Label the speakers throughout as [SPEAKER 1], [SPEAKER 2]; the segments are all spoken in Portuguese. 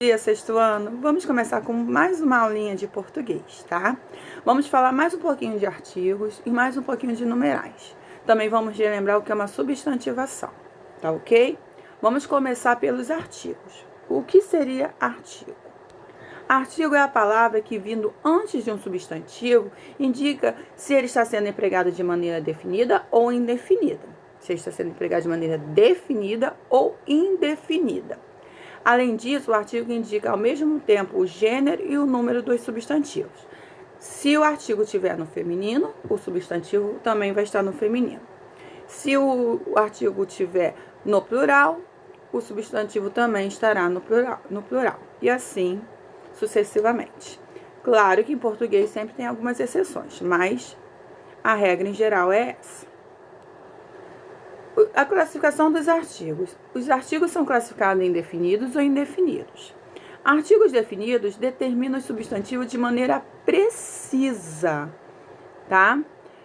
[SPEAKER 1] Dia, sexto ano, vamos começar com mais uma aulinha de português, tá? Vamos falar mais um pouquinho de artigos e mais um pouquinho de numerais. Também vamos relembrar o que é uma substantivação, tá ok? Vamos começar pelos artigos. O que seria artigo? Artigo é a palavra que, vindo antes de um substantivo, indica se ele está sendo empregado de maneira definida ou indefinida. Se ele está sendo empregado de maneira definida ou indefinida. Além disso, o artigo indica ao mesmo tempo o gênero e o número dos substantivos. Se o artigo estiver no feminino, o substantivo também vai estar no feminino. Se o artigo estiver no plural, o substantivo também estará no plural. E assim sucessivamente. Claro que em português sempre tem algumas exceções, mas a regra em geral é essa. A classificação dos artigos. Os artigos são classificados em definidos ou indefinidos. Artigos definidos determinam os substantivos de maneira precisa, tá?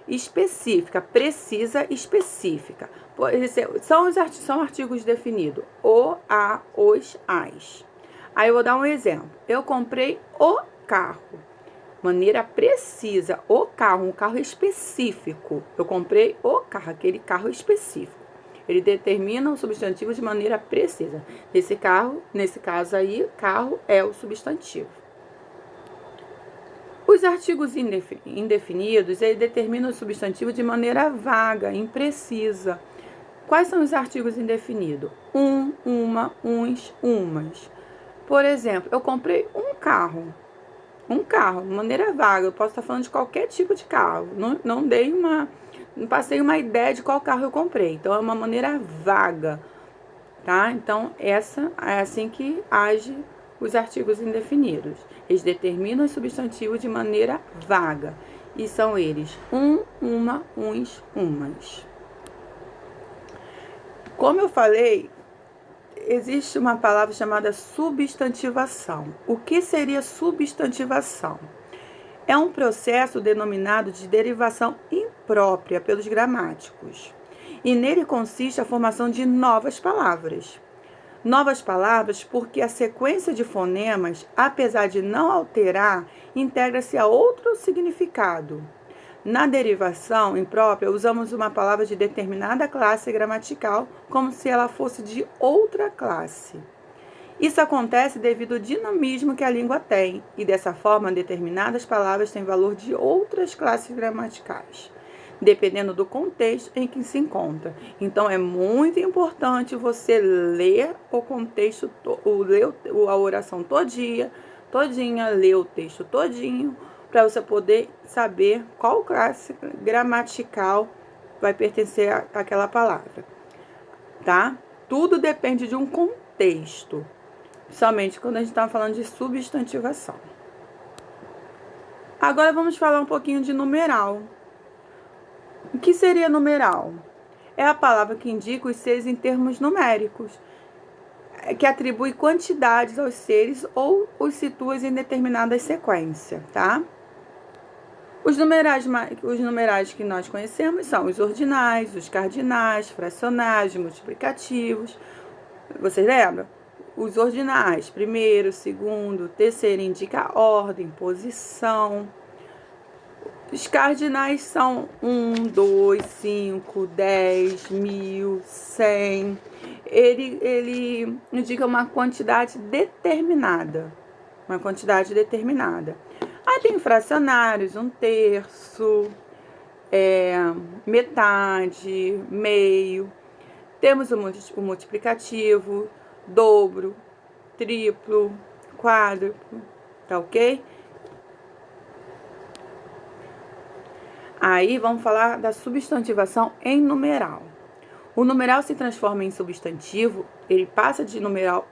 [SPEAKER 1] Específica, precisa, específica. São artigos definidos: o, a, os, as. Aí eu vou dar um exemplo. Eu comprei o carro. Maneira precisa, o carro, um carro específico. Eu comprei o carro, aquele carro específico. Ele determina o substantivo de maneira precisa. Nesse caso aí, carro é o substantivo. Os artigos indefinidos, ele determina o substantivo de maneira vaga, imprecisa. Quais são os artigos indefinidos? Um, uma, uns, umas. Por exemplo, eu comprei um carro, de maneira vaga. Eu posso estar falando de qualquer tipo de carro. Não passei uma ideia de qual carro eu comprei. Então, é uma maneira vaga, tá? Então, essa é assim que age os artigos indefinidos. Eles determinam os substantivos de maneira vaga. E são eles um, uma, uns, umas. Como eu falei, existe uma palavra chamada substantivação. O que seria substantivação? É um processo denominado de derivação imprópria pelos gramáticos. E nele consiste a formação de novas palavras. Novas palavras porque a sequência de fonemas, apesar de não alterar, integra-se a outro significado. Na derivação imprópria, usamos uma palavra de determinada classe gramatical como se ela fosse de outra classe. Isso acontece devido ao dinamismo que a língua tem, e dessa forma, determinadas palavras têm valor de outras classes gramaticais, dependendo do contexto em que se encontra. Então, é muito importante ler o contexto, ler a oração todinha, ler o texto todinho, para você poder saber qual classe gramatical vai pertencer àquela palavra, tá? Tudo depende de um contexto, somente quando a gente está falando de substantivação. Agora vamos falar um pouquinho de numeral. O que seria numeral? É a palavra que indica os seres em termos numéricos, que atribui quantidades aos seres ou os situa em determinada sequência, tá? Os numerais que nós conhecemos são os ordinais, os cardinais, fracionais, multiplicativos. Vocês lembram? Os ordinais, primeiro, segundo, terceiro, indica a ordem, posição. Os cardinais são 1, 2, 5, 10, 1000, 100. Ele indica uma quantidade determinada. Aí tem fracionários, 1/3, metade, meio. Temos o multiplicativo, dobro, triplo, quádruplo, tá ok? Aí vamos falar da substantivação em numeral. O numeral se transforma em substantivo, ele passa de numeral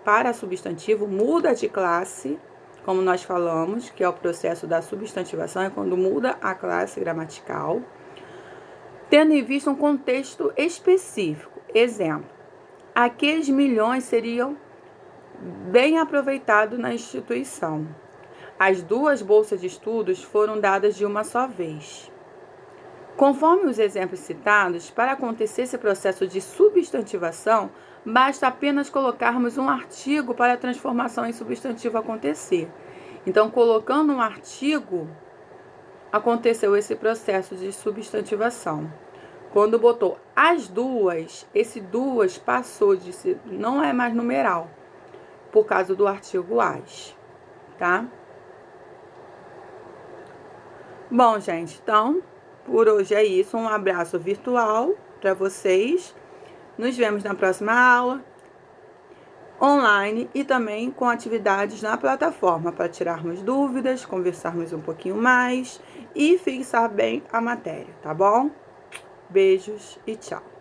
[SPEAKER 1] para substantivo, muda de classe, como nós falamos, que é o processo da substantivação, é quando muda a classe gramatical, tendo em vista um contexto específico. Exemplo, aqueles milhões seriam bem aproveitados na instituição. As 2 bolsas de estudos foram dadas de uma só vez. Conforme os exemplos citados, para acontecer esse processo de substantivação, basta apenas colocarmos um artigo para a transformação em substantivo acontecer. Então, colocando um artigo, aconteceu esse processo de substantivação. Quando botou as duas, esse duas passou de ser, não é mais numeral, por causa do artigo as, tá? Bom, gente, então, por hoje é isso. Um abraço virtual para vocês. Nos vemos na próxima aula, online e também com atividades na plataforma para tirarmos dúvidas, conversarmos um pouquinho mais e fixar bem a matéria, tá bom? Beijos e tchau.